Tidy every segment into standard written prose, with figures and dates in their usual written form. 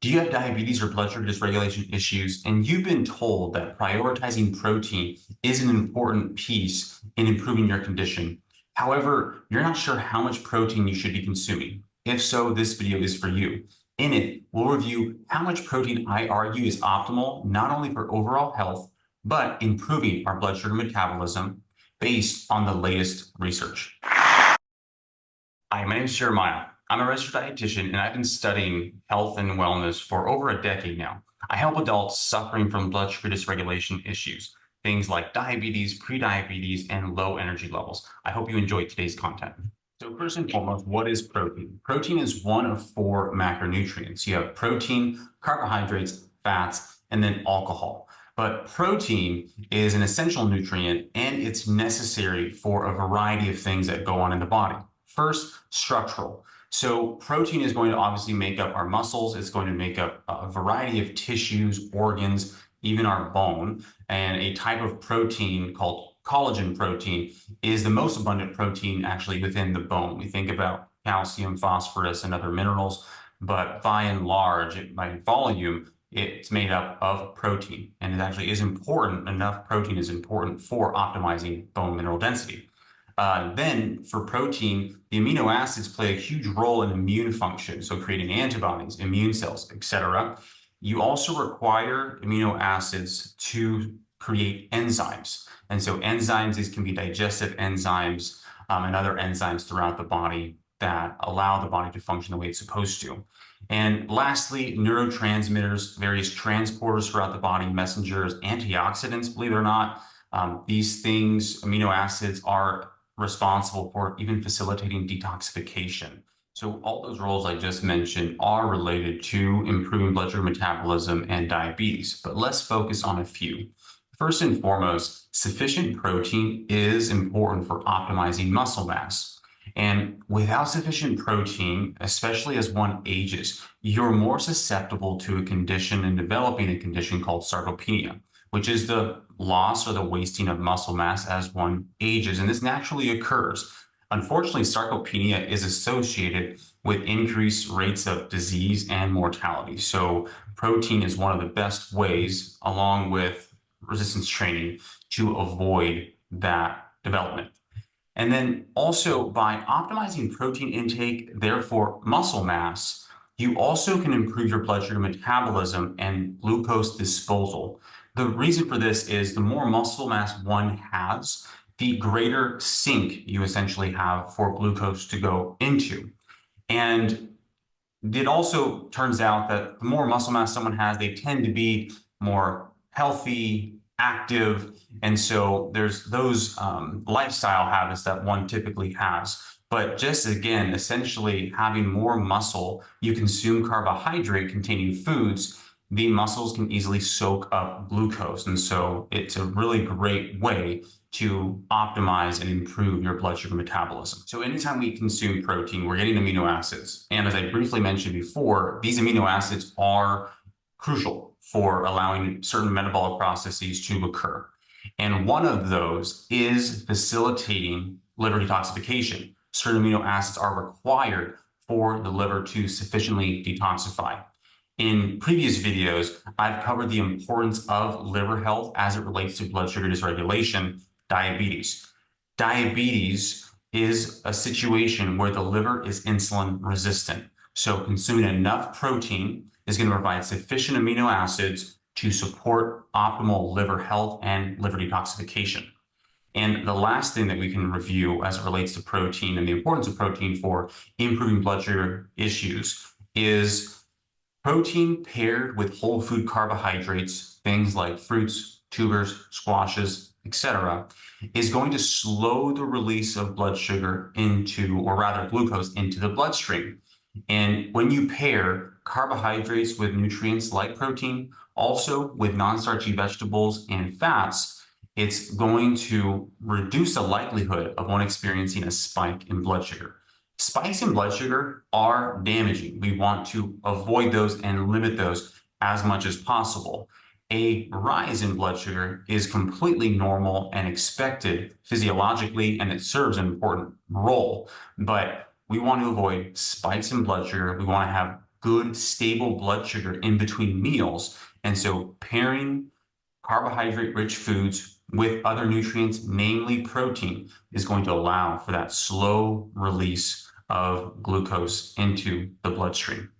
Do you have diabetes or blood sugar dysregulation issues, and you've been told that prioritizing protein is an important piece in improving your condition? However, you're not sure how much protein you should be consuming. If so, this video is for you. In it, we'll review how much protein I argue is optimal, not only for overall health, but improving our blood sugar metabolism based on the latest research. Hi, my name is Jeremiah. I'm a registered dietitian, and I've been studying health and wellness for over a decade now. I help adults suffering from blood sugar dysregulation issues, things like diabetes, prediabetes, and low energy levels. I hope you enjoyed today's content. So first and foremost, what is protein? Protein is one of four macronutrients. You have protein, carbohydrates, fats, and then alcohol. But protein is an essential nutrient, and it's necessary for a variety of things that go on in the body. First, structural. So protein is going to obviously make up our muscles. It's going to make up a variety of tissues, organs, even our bone. And a type of protein called collagen protein is the most abundant protein actually within the bone. We think about calcium, phosphorus, and other minerals, but by and large, by volume, it's made up of protein. And it actually is important. Enough protein is important for optimizing bone mineral density. Then for protein, the amino acids play a huge role in immune function, so creating antibodies, immune cells, etc. You also require amino acids to create enzymes. And so enzymes, these can be digestive enzymes and other enzymes throughout the body that allow the body to function the way it's supposed to. And lastly, neurotransmitters, various transporters throughout the body, messengers, antioxidants, believe it or not. These things, amino acids, are responsible for even facilitating detoxification. So all those roles I just mentioned are related to improving blood sugar metabolism and diabetes, but let's focus on a few. First and foremost, sufficient protein is important for optimizing muscle mass. And without sufficient protein, especially as one ages, you're more susceptible to a condition and developing a condition called sarcopenia, which is the loss or the wasting of muscle mass as one ages. And this naturally occurs. Unfortunately, sarcopenia is associated with increased rates of disease and mortality. So protein is one of the best ways, along with resistance training, to avoid that development. And then also by optimizing protein intake, therefore muscle mass, you also can improve your blood sugar metabolism and glucose disposal. The reason for this is the more muscle mass one has, the greater sink you essentially have for glucose to go into. And it also turns out that the more muscle mass someone has, they tend to be more healthy, active. And so there's those lifestyle habits that one typically has. But just again, essentially having more muscle, you consume carbohydrate containing foods, the muscles can easily soak up glucose. And so it's a really great way to optimize and improve your blood sugar metabolism. So anytime we consume protein, we're getting amino acids. And as I briefly mentioned before, these amino acids are crucial for allowing certain metabolic processes to occur. And one of those is facilitating liver detoxification. Certain amino acids are required for the liver to sufficiently detoxify. In previous videos, I've covered the importance of liver health as it relates to blood sugar dysregulation, diabetes. Diabetes is a situation where the liver is insulin resistant. So consuming enough protein is going to provide sufficient amino acids to support optimal liver health and liver detoxification. And the last thing that we can review as it relates to protein and the importance of protein for improving blood sugar issues is protein paired with whole food carbohydrates, things like fruits, tubers, squashes, etc., is going to slow the release of blood sugar into, or rather glucose, into the bloodstream. And when you pair carbohydrates with nutrients like protein, also with non-starchy vegetables and fats, it's going to reduce the likelihood of one experiencing a spike in blood sugar. Spikes in blood sugar are damaging. We want to avoid those and limit those as much as possible. A rise in blood sugar is completely normal and expected physiologically, and it serves an important role. But we want to avoid spikes in blood sugar. We want to have good, stable blood sugar in between meals. And so pairing carbohydrate-rich foods with other nutrients, namely protein, is going to allow for that slow release of glucose into the bloodstream.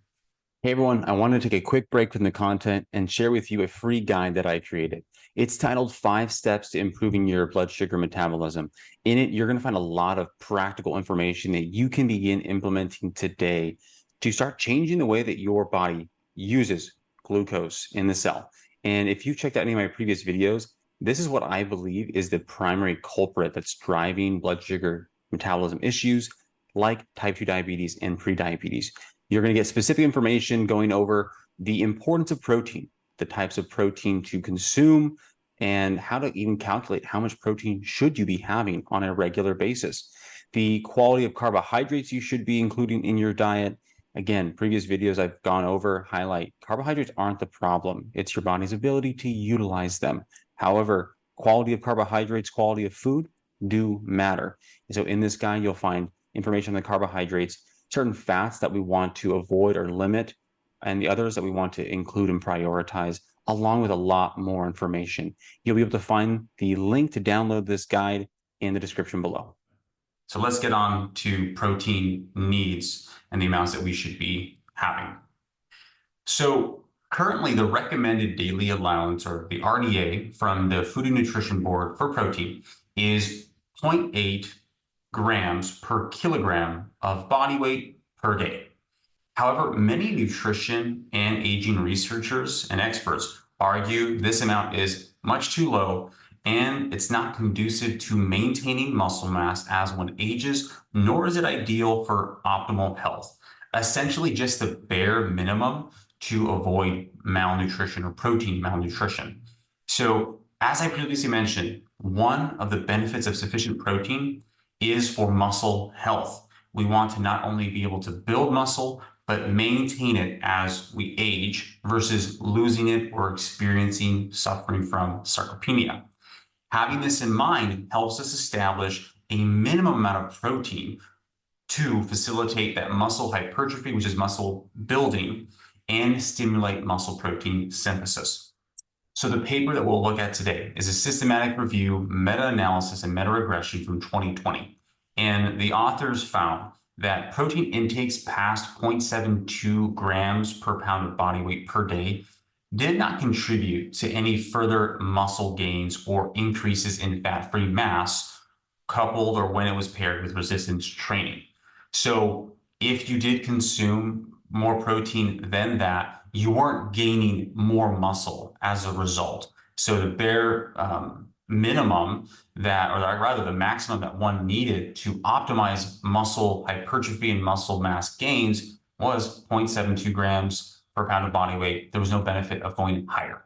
Hey everyone, I wanted to take a quick break from the content and share with you a free guide that I created. It's titled 5 Steps to Improving Your Blood Sugar Metabolism. In it, you're going to find a lot of practical information that you can begin implementing today to start changing the way that your body uses glucose in the cell. And if you checked out any of my previous videos, this is what I believe is the primary culprit that's driving blood sugar metabolism issues like type 2 diabetes and prediabetes. You're going to get specific information going over the importance of protein, the types of protein to consume, and how to even calculate how much protein should you be having on a regular basis. The quality of carbohydrates you should be including in your diet. Again, previous videos I've gone over highlight carbohydrates aren't the problem. It's your body's ability to utilize them. However, quality of carbohydrates, quality of food do matter. And so in this guide, you'll find information on the carbohydrates, certain fats that we want to avoid or limit, and the others that we want to include and prioritize, along with a lot more information. You'll be able to find the link to download this guide in the description below. So let's get on to protein needs and the amounts that we should be having. So currently the recommended daily allowance, or the RDA, from the Food and Nutrition Board for protein is 0.8 grams per kilogram of body weight per day. However, many nutrition and aging researchers and experts argue this amount is much too low and it's not conducive to maintaining muscle mass as one ages, nor is it ideal for optimal health. Essentially just the bare minimum to avoid malnutrition or protein malnutrition. So as I previously mentioned, one of the benefits of sufficient protein is for muscle health. We want to not only be able to build muscle, but maintain it as we age versus losing it or experiencing suffering from sarcopenia. Having this in mind helps us establish a minimum amount of protein to facilitate that muscle hypertrophy, which is muscle building, and stimulate muscle protein synthesis. So the paper that we'll look at today is a systematic review, meta-analysis, and meta-regression from 2020. And the authors found that protein intakes past 0.72 grams per pound of body weight per day did not contribute to any further muscle gains or increases in fat-free mass, coupled or when it was paired with resistance training. So if you did consume more protein than that, you weren't gaining more muscle as a result. So the bare minimum that, or rather the maximum that one needed to optimize muscle hypertrophy and muscle mass gains was 0.72 grams per pound of body weight. There was no benefit of going higher.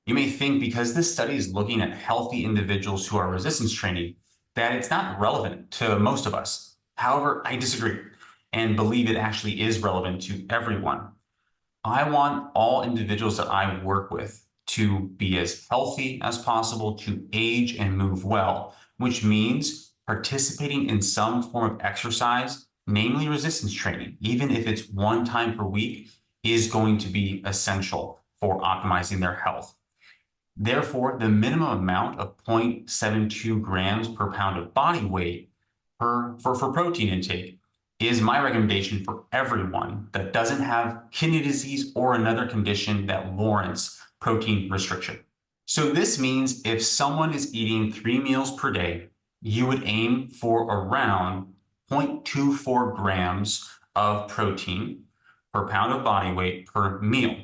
You may think because this study is looking at healthy individuals who are resistance training, that it's not relevant to most of us. However, I disagree and believe it actually is relevant to everyone. I want all individuals that I work with to be as healthy as possible, to age and move well, which means participating in some form of exercise, namely resistance training, even if it's one time per week, is going to be essential for optimizing their health. Therefore, the minimum amount of 0.72 grams per pound of body weight for protein intake is my recommendation for everyone that doesn't have kidney disease or another condition that warrants protein restriction. So this means if someone is eating 3 meals per day, you would aim for around 0.24 grams of protein per pound of body weight per meal.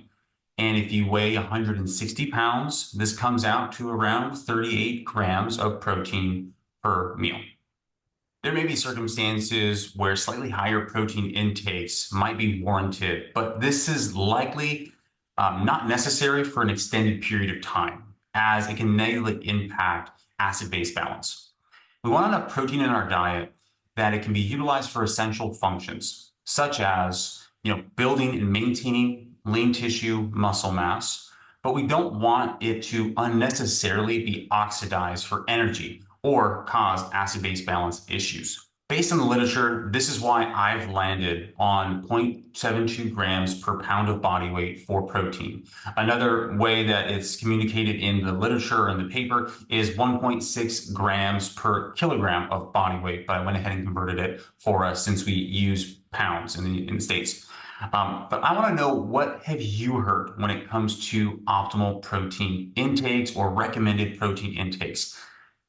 And if you weigh 160 pounds, this comes out to around 38 grams of protein per meal. There may be circumstances where slightly higher protein intakes might be warranted, but this is likely not necessary for an extended period of time, as it can negatively impact acid-base balance. We want enough protein in our diet that it can be utilized for essential functions, such as building and maintaining lean tissue muscle mass, but we don't want it to unnecessarily be oxidized for energy or cause acid-base balance issues. Based on the literature, this is why I've landed on 0.72 grams per pound of body weight for protein. Another way that it's communicated in the literature and the paper is 1.6 grams per kilogram of body weight, but I went ahead and converted it for us since we use pounds in the States. But I want to know, what have you heard when it comes to optimal protein intakes or recommended protein intakes?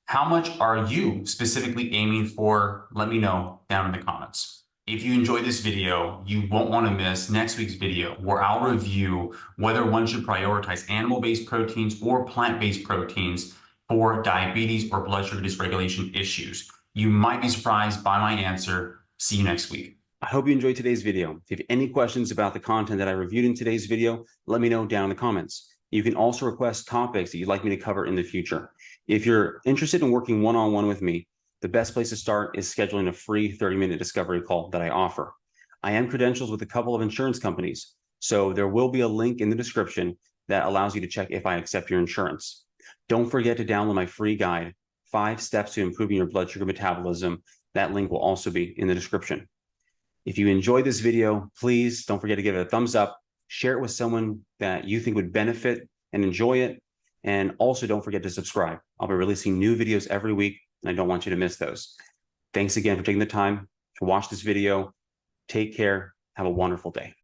How much are you specifically aiming for? Let me know down in the comments. If you enjoyed this video, you won't want to miss next week's video where I'll review whether one should prioritize animal-based proteins or plant-based proteins for diabetes or blood sugar dysregulation issues. You might be surprised by my answer. See you next week. I hope you enjoyed today's video. If you have any questions about the content that I reviewed in today's video, let me know down in the comments. You can also request topics that you'd like me to cover in the future. If you're interested in working one-on-one with me, the best place to start is scheduling a free 30-minute discovery call that I offer. I am credentialed with a couple of insurance companies, so there will be a link in the description that allows you to check if I accept your insurance. Don't forget to download my free guide, 5 Steps to Improving Your Blood Sugar Metabolism. That link will also be in the description. If you enjoyed this video, please don't forget to give it a thumbs up, share it with someone that you think would benefit and enjoy it, and also don't forget to subscribe. I'll be releasing new videos every week, and I don't want you to miss those. Thanks again for taking the time to watch this video. Take care. Have a wonderful day.